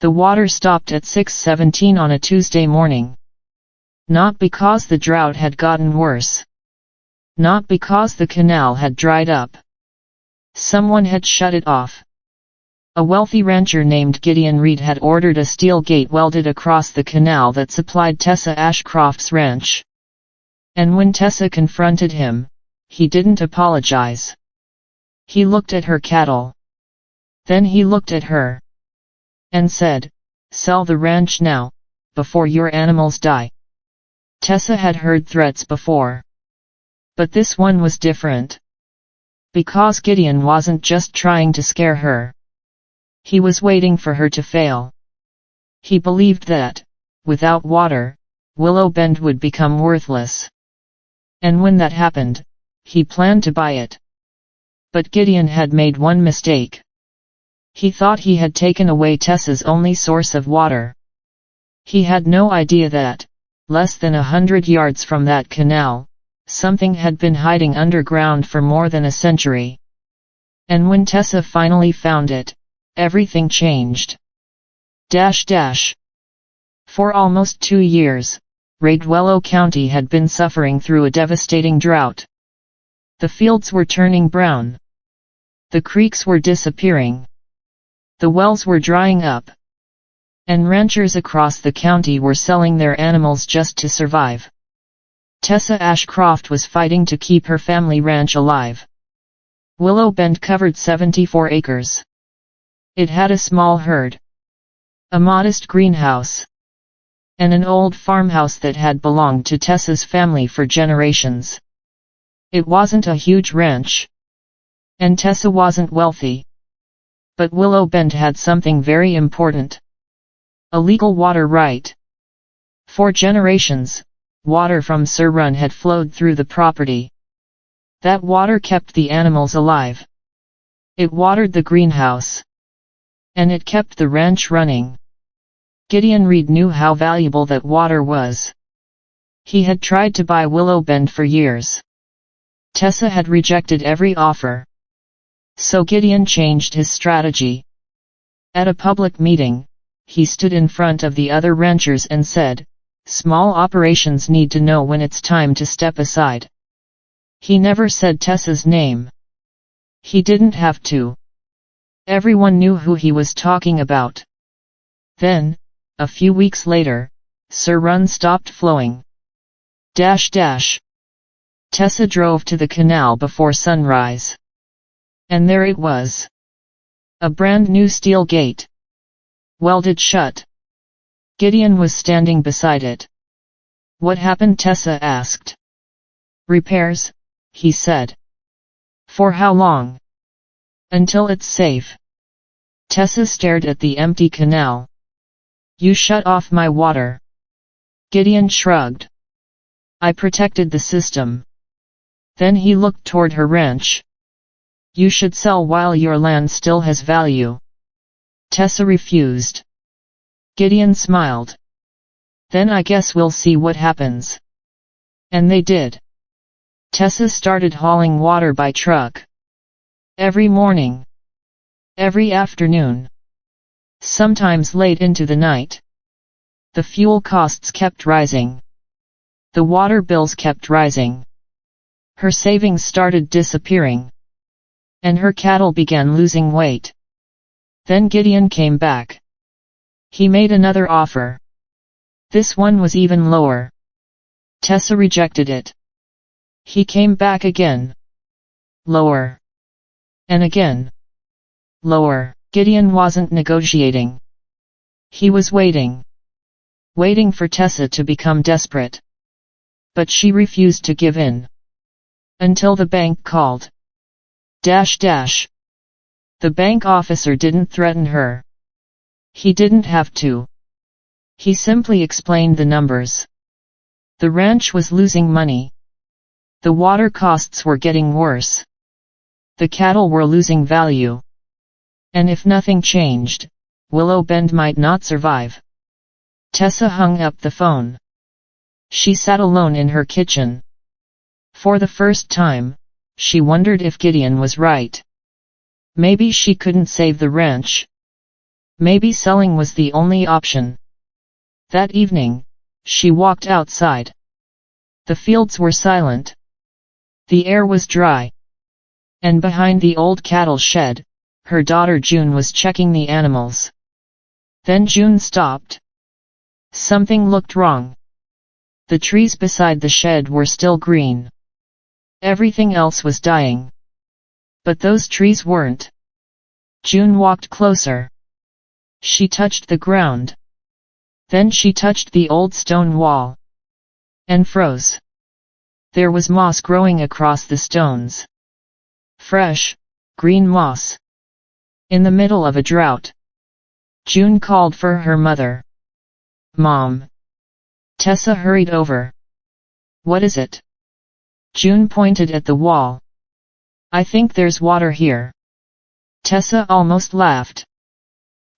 The water stopped at 6:17 on a Tuesday morning. Not because the drought had gotten worse. Not because the canal had dried up. Someone had shut it off. A wealthy rancher named Gideon Reed had ordered a steel gate welded across the canal that supplied Tessa Ashcroft's ranch. And when Tessa confronted him, he didn't apologize. He looked at her cattle. Then he looked at her. And said, "Sell the ranch now, before your animals die." Tessa had heard threats before. But this one was different. Because Gideon wasn't just trying to scare her. He was waiting for her to fail. He believed that, without water, Willow Bend would become worthless. And when that happened, he planned to buy it. But Gideon had made one mistake. He thought he had taken away Tessa's only source of water. He had no idea that, less than 100 yards from that canal, something had been hiding underground for more than a century. And when Tessa finally found it, everything changed. For almost 2 years, Willow County had been suffering through a devastating drought. The fields were turning brown. The creeks were disappearing. The wells were drying up. And ranchers across the county were selling their animals just to survive. Tessa Ashcroft was fighting to keep her family ranch alive. Willow Bend covered 74 acres. It had a small herd, a modest greenhouse, and an old farmhouse that had belonged to Tessa's family for generations. It wasn't a huge ranch, and Tessa wasn't wealthy. But Willow Bend had something very important. A legal water right. For generations, water from Sir Run had flowed through the property. That water kept the animals alive. It watered the greenhouse. And it kept the ranch running. Gideon Reed knew how valuable that water was. He had tried to buy Willow Bend for years. Tessa had rejected every offer. So Gideon changed his strategy. At a public meeting, he stood in front of the other ranchers and said, "Small operations need to know when it's time to step aside." He never said Tessa's name. He didn't have to. Everyone knew who he was talking about. Then, a few weeks later, Sir Run stopped flowing. Tessa drove to the canal before sunrise. And there it was. A brand new steel gate. Welded shut. Gideon was standing beside it. "What happened?" Tessa asked. "Repairs," he said. "For how long?" "Until it's safe." Tessa stared at the empty canal. "You shut off my water." Gideon shrugged. "I protected the system." Then he looked toward her ranch. "You should sell while your land still has value." Tessa refused. Gideon smiled. "Then I guess we'll see what happens." And they did. Tessa started hauling water by truck. Every morning. Every afternoon. Sometimes late into the night. The fuel costs kept rising. The water bills kept rising. Her savings started disappearing. And her cattle began losing weight. Then Gideon came back. He made another offer. This one was even lower. Tessa rejected it. He came back again. Lower. And again. Lower. Gideon wasn't negotiating. He was waiting. Waiting for Tessa to become desperate. But she refused to give in. Until the bank called. The bank officer didn't threaten her. He didn't have to. He simply explained the numbers. The ranch was losing money. The water costs were getting worse. The cattle were losing value. And if nothing changed, Willow Bend might not survive. Tessa hung up the phone. She sat alone in her kitchen. For the first time, she wondered if Gideon was right. Maybe she couldn't save the ranch. Maybe selling was the only option. That evening, she walked outside. The fields were silent. The air was dry. And behind the old cattle shed, her daughter June was checking the animals. Then June stopped. Something looked wrong. The trees beside the shed were still green. Everything else was dying. But those trees weren't. June walked closer. She touched the ground. Then she touched the old stone wall. And froze. There was moss growing across the stones. Fresh, green moss. In the middle of a drought. June called for her mother. "Mom." Tessa hurried over. "What is it?" June pointed at the wall. "I think there's water here." Tessa almost laughed.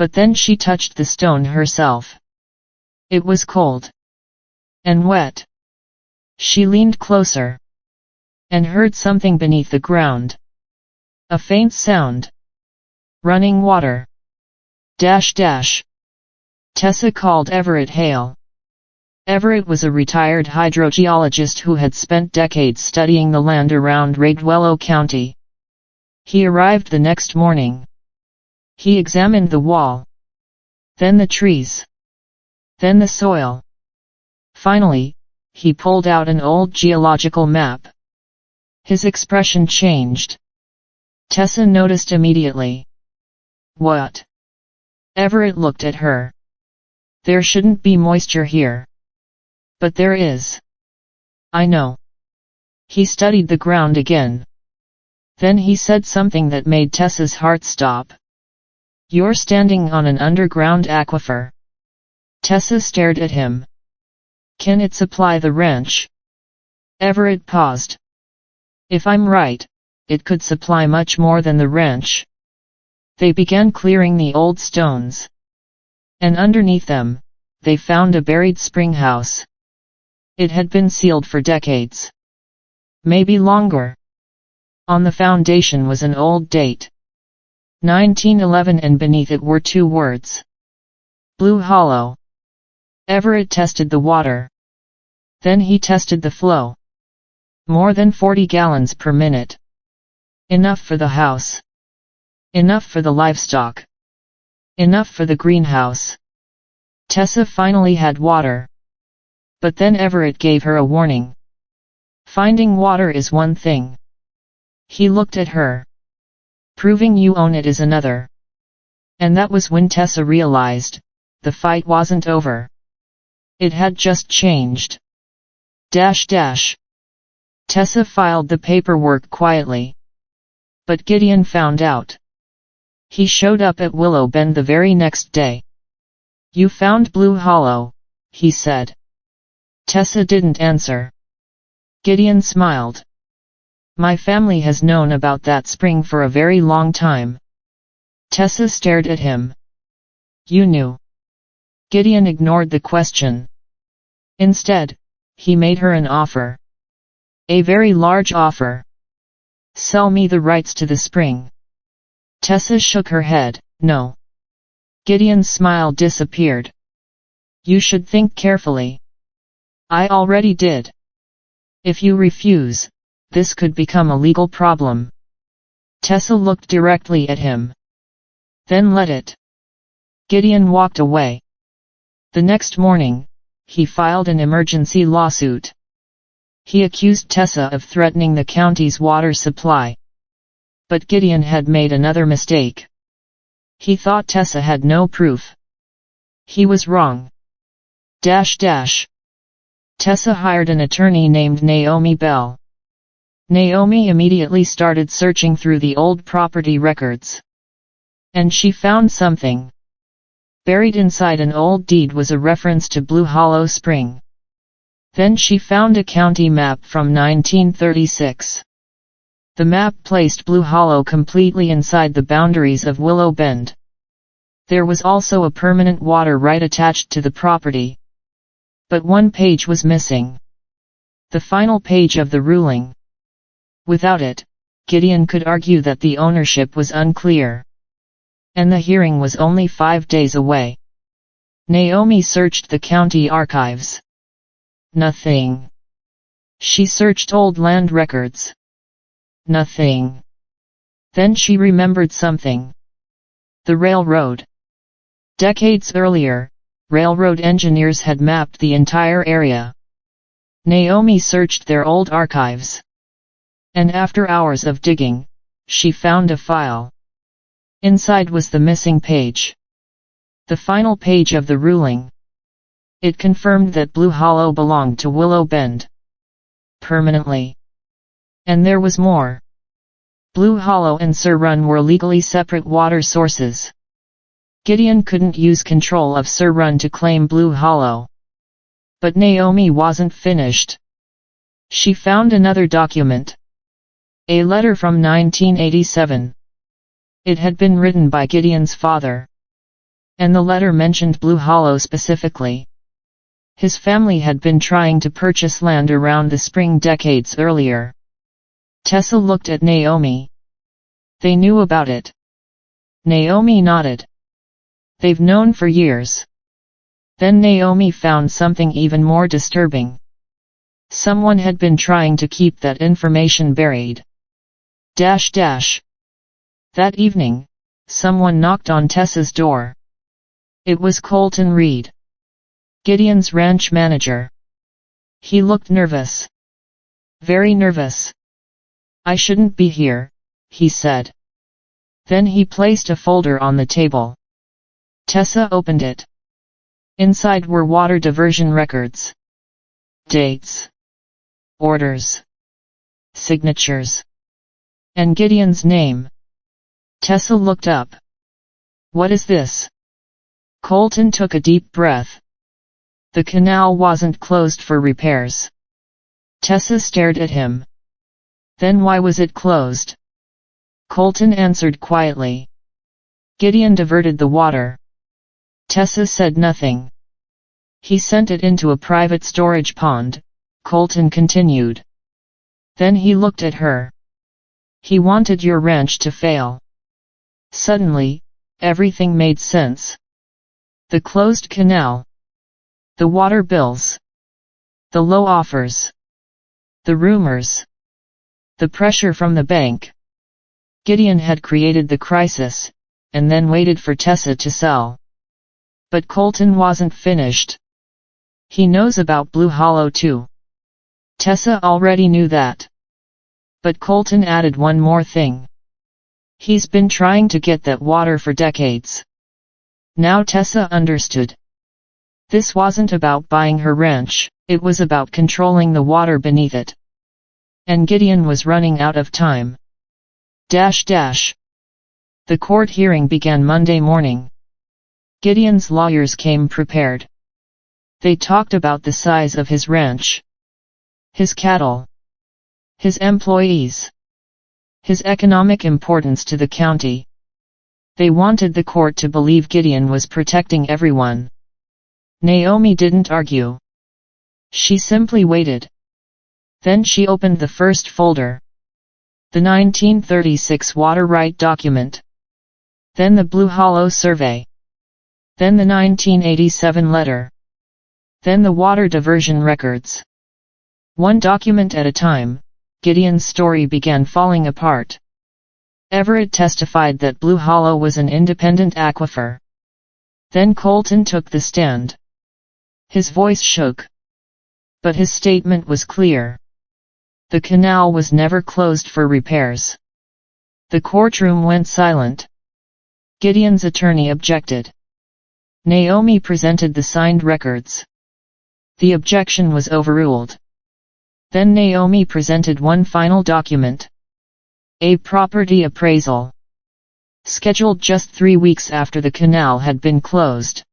But then she touched the stone herself. It was cold. And wet. She leaned closer. And heard something beneath the ground. A faint sound. Running water. Dash dash. Tessa called Everett Hale. Everett was a retired hydrogeologist who had spent decades studying the land around Raguello County. He arrived the next morning. He examined the wall. Then the trees. Then the soil. Finally, he pulled out an old geological map. His expression changed. Tessa noticed immediately. "What?" Everett looked at her. "There shouldn't be moisture here." "But there is." "I know." He studied the ground again. Then he said something that made Tessa's heart stop. "You're standing on an underground aquifer." Tessa stared at him. "Can it supply the ranch?" Everett paused. "If I'm right, it could supply much more than the ranch." They began clearing the old stones. And underneath them, they found a buried spring house. It had been sealed for decades. Maybe longer. On the foundation was an old date. 1911, and beneath it were two words. Blue Hollow. Everett tested the water. Then he tested the flow. More than 40 gallons per minute. Enough for the house. Enough for the livestock. Enough for the greenhouse. Tessa finally had water. But then Everett gave her a warning. Finding water is one thing. He looked at her. Proving you own it is another. And that was when Tessa realized, the fight wasn't over. It had just changed. Dash dash. Tessa filed the paperwork quietly. But Gideon found out. He showed up at Willow Bend the very next day. "You found Blue Hollow," he said. Tessa didn't answer. Gideon smiled. "My family has known about that spring for a very long time." Tessa stared at him. "You knew?" Gideon ignored the question. Instead, he made her an offer. A very large offer. "Sell me the rights to the spring." Tessa shook her head. "No." Gideon's smile disappeared. "You should think carefully." "I already did. If you refuse, this could become a legal problem." Tessa looked directly at him. "Then let it." Gideon walked away. The next morning, he filed an emergency lawsuit. He accused Tessa of threatening the county's water supply. But Gideon had made another mistake. He thought Tessa had no proof. He was wrong. Dash dash. Tessa hired an attorney named Naomi Bell. Naomi immediately started searching through the old property records. And she found something. Buried inside an old deed was a reference to Blue Hollow Spring. Then she found a county map from 1936. The map placed Blue Hollow completely inside the boundaries of Willow Bend. There was also a permanent water right attached to the property. But one page was missing. The final page of the ruling. Without it, Gideon could argue that the ownership was unclear. and the hearing was only 5 days away. Naomi searched the county archives. Nothing. She searched old land records. Nothing. Then she remembered something. The railroad. Decades earlier, railroad engineers had mapped the entire area. Naomi searched their old archives. And after hours of digging, she found a file. Inside was the missing page. The final page of the ruling. It confirmed that Blue Hollow belonged to Willow Bend. Permanently. And there was more. Blue Hollow and Sir Run were legally separate water sources. Gideon couldn't use control of Sir Run to claim Blue Hollow. But Naomi wasn't finished. She found another document. A letter from 1987. It had been written by Gideon's father. And the letter mentioned Blue Hollow specifically. His family had been trying to purchase land around the spring decades earlier. Tessa looked at Naomi. They knew about it. Naomi nodded. They've known for years. Then Naomi found something even more disturbing. Someone had been trying to keep that information buried. That evening, someone knocked on Tessa's door. It was Colton Reed, Gideon's ranch manager. He looked nervous. Very nervous. I shouldn't be here, he said. Then he placed a folder on the table. Tessa opened it. Inside were water diversion records. Dates. Orders. Signatures. And Gideon's name. Tessa looked up. What is this? Colton took a deep breath. The canal wasn't closed for repairs. Tessa stared at him. Then why was it closed? Colton answered quietly. Gideon diverted the water. Tessa said nothing. He sent it into a private storage pond, Colton continued. Then he looked at her. He wanted your ranch to fail. Suddenly, everything made sense. The closed canal. The water bills. The low offers. The rumors. The pressure from the bank. Gideon had created the crisis, and then waited for Tessa to sell. But Colton wasn't finished. He knows about Blue Hollow too. Tessa already knew that. But Colton added one more thing. He's been trying to get that water for decades. Now Tessa understood. This wasn't about buying her ranch, it was about controlling the water beneath it. And Gideon was running out of time. The court hearing began Monday morning. Gideon's lawyers came prepared. They talked about the size of his ranch, his cattle, his employees, his economic importance to the county. They wanted the court to believe Gideon was protecting everyone. Naomi didn't argue. She simply waited. Then she opened the first folder. The 1936 water right document. Then the Blue Hollow survey. Then the 1987 letter. Then the water diversion records. One document at a time, Gideon's story began falling apart. Everett testified that Blue Hollow was an independent aquifer. Then Colton took the stand. His voice shook. But his statement was clear. The canal was never closed for repairs. The courtroom went silent. Gideon's attorney objected. Naomi presented the signed records. The objection was overruled. Then Naomi presented one final document. A property appraisal. Scheduled just 3 weeks after the canal had been closed.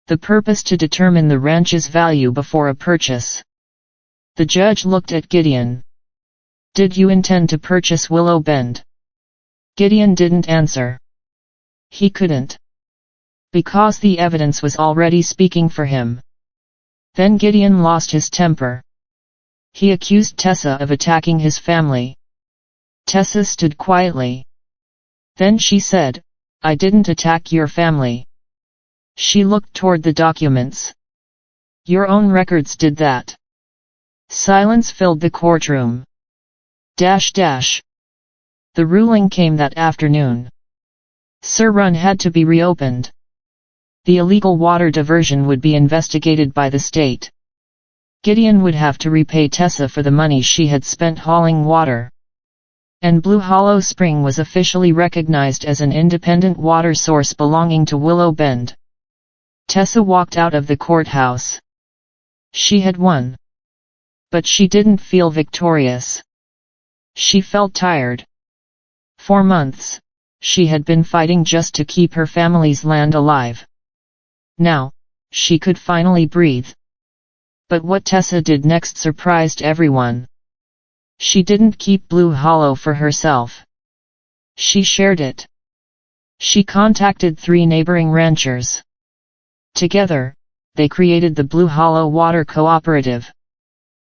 The purpose to determine the ranch's value before a purchase. The judge looked at Gideon. Did you intend to purchase Willow Bend? Gideon didn't answer. He couldn't. Because the evidence was already speaking for him. Then Gideon lost his temper. He accused Tessa of attacking his family. Tessa stood quietly. Then she said, I didn't attack your family. She looked toward the documents. Your own records did that. Silence filled the courtroom. The ruling came that afternoon. Sir Run had to be reopened. The illegal water diversion would be investigated by the state. Gideon would have to repay Tessa for the money she had spent hauling water. And Blue Hollow Spring was officially recognized as an independent water source belonging to Willow Bend. Tessa walked out of the courthouse. She had won. But she didn't feel victorious. She felt tired. For months, she had been fighting just to keep her family's land alive. Now, she could finally breathe. But what Tessa did next surprised everyone. She didn't keep Blue Hollow for herself. She shared it. She contacted 3 neighboring ranchers. Together, they created the Blue Hollow Water Cooperative.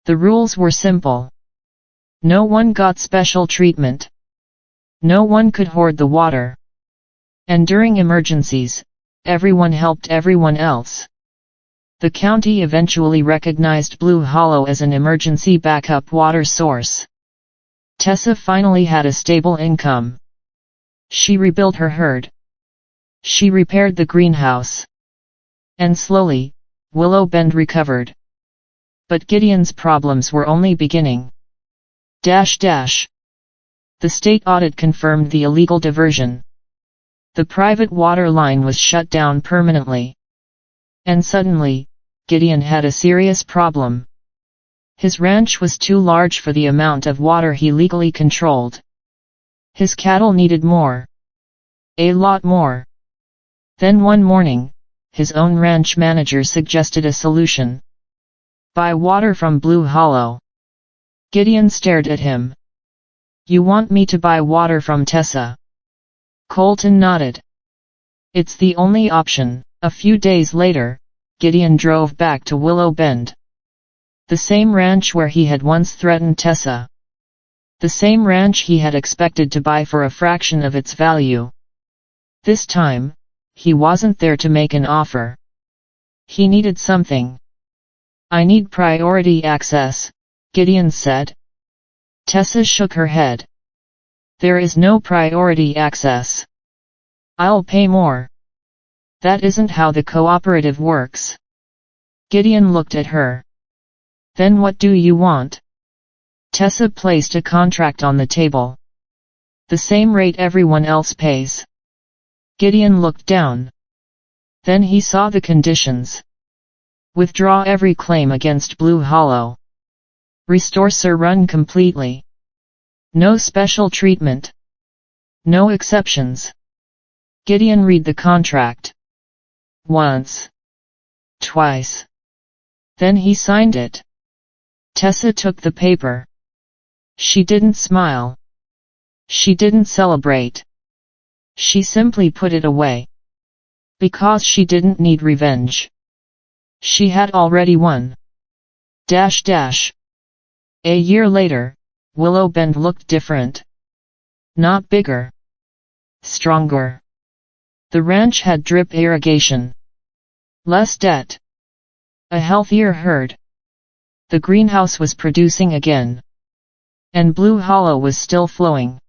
The rules were simple. No one got special treatment. No one could hoard the water. And during emergencies, everyone helped everyone else. The county eventually recognized Blue Hollow as an emergency backup water source. Tessa finally had a stable income. She rebuilt her herd. She repaired the greenhouse. And slowly, Willow Bend recovered. But Gideon's problems were only beginning. The state audit confirmed the illegal diversion. The private water line was shut down permanently. And suddenly, Gideon had a serious problem. His ranch was too large for the amount of water he legally controlled. His cattle needed more. A lot more. Then one morning, his own ranch manager suggested a solution. Buy water from Blue Hollow. Gideon stared at him. You want me to buy water from Tessa? Colton nodded. It's the only option. A few days later, Gideon drove back to Willow Bend. The same ranch where he had once threatened Tessa. The same ranch he had expected to buy for a fraction of its value. This time, he wasn't there to make an offer. He needed something. I need priority access, Gideon said. Tessa shook her head. There is no priority access. I'll pay more. That isn't how the cooperative works. Gideon looked at her. Then what do you want? Tessa placed a contract on the table. The same rate everyone else pays. Gideon looked down. Then he saw the conditions. Withdraw every claim against Blue Hollow. Restore Sir Run completely. No special treatment. No exceptions. Gideon read the contract. Once. Twice. Then he signed it. Tessa took the paper. She didn't smile. She didn't celebrate. She simply put it away. Because she didn't need revenge. She had already won. A year later, Willow Bend looked different. Not bigger. Stronger. The ranch had drip irrigation. Less debt. A healthier herd. The greenhouse was producing again. And Blue Hollow was still flowing.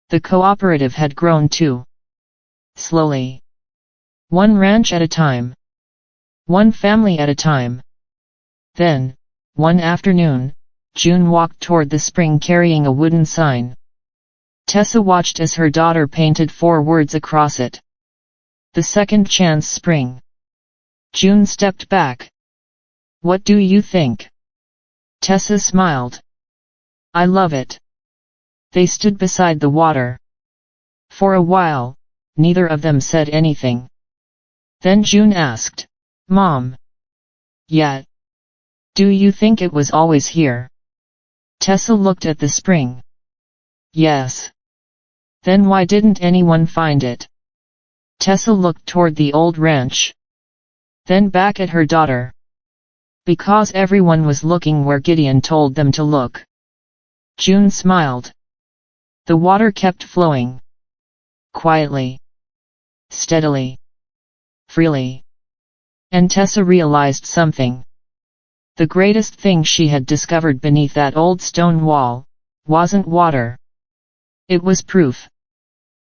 The cooperative had grown too. Slowly. One ranch at a time. One family at a time. Then, one afternoon, June walked toward the spring carrying a wooden sign. Tessa watched as her daughter painted 4 words across it. The Second Chance Spring. June stepped back. What do you think? Tessa smiled. I love it. They stood beside the water. For a while, neither of them said anything. Then June asked, Mom. Yeah. Do you think it was always here? Tessa looked at the spring. Yes. Then why didn't anyone find it? Tessa looked toward the old ranch. Then back at her daughter. Because everyone was looking where Gideon told them to look. June smiled. The water kept flowing. Quietly. steadily, freely. And Tessa realized something. The greatest thing she had discovered beneath that old stone wall wasn't water. It was proof.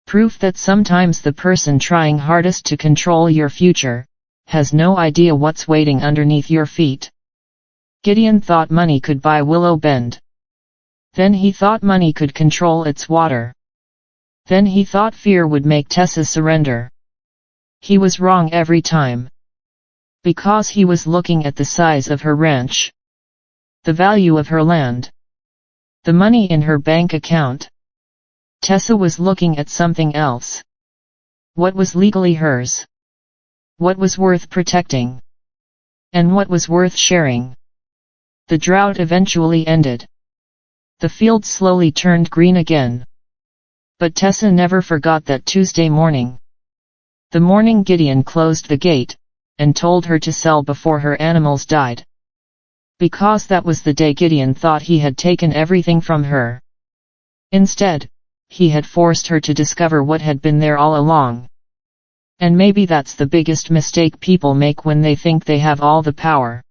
Proof that sometimes the person trying hardest to control your future has no idea what's waiting underneath your feet. Gideon thought money could buy Willow Bend. Then he thought money could control its water. Then he thought fear would make Tessa surrender. He was wrong every time. Because he was looking at the size of her ranch, the value of her land, the money in her bank account. Tessa was looking at something else. What was legally hers? What was worth protecting? And what was worth sharing? The drought eventually ended. The field slowly turned green again. But Tessa never forgot that Tuesday morning. The morning Gideon closed the gate and told her to sell before her animals died. Because that was the day Gideon thought he had taken everything from her. Instead, he had forced her to discover what had been there all along. And maybe that's the biggest mistake people make when they think they have all the power.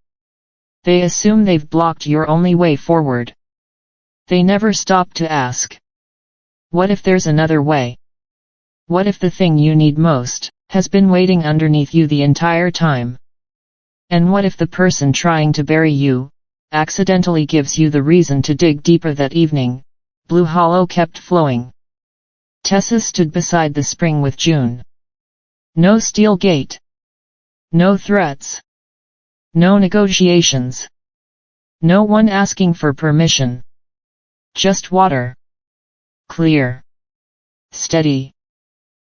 They assume they've blocked your only way forward. They never stop to ask, what if there's another way? What if the thing you need most has been waiting underneath you the entire time? And what if the person trying to bury you accidentally gives you the reason to dig deeper that evening? Blue Hollow kept flowing. Tessa stood beside the spring with June. No steel gate. No threats. No negotiations. No one asking for permission. Just water. Clear. Steady.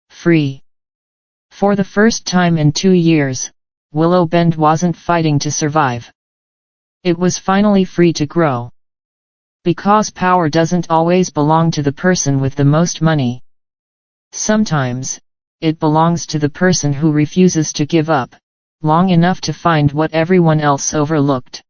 Free. For the first time in 2 years, Willow Bend wasn't fighting to survive. It was finally free to grow. Because power doesn't always belong to the person with the most money. Sometimes, it belongs to the person who refuses to give up long enough to find what everyone else overlooked.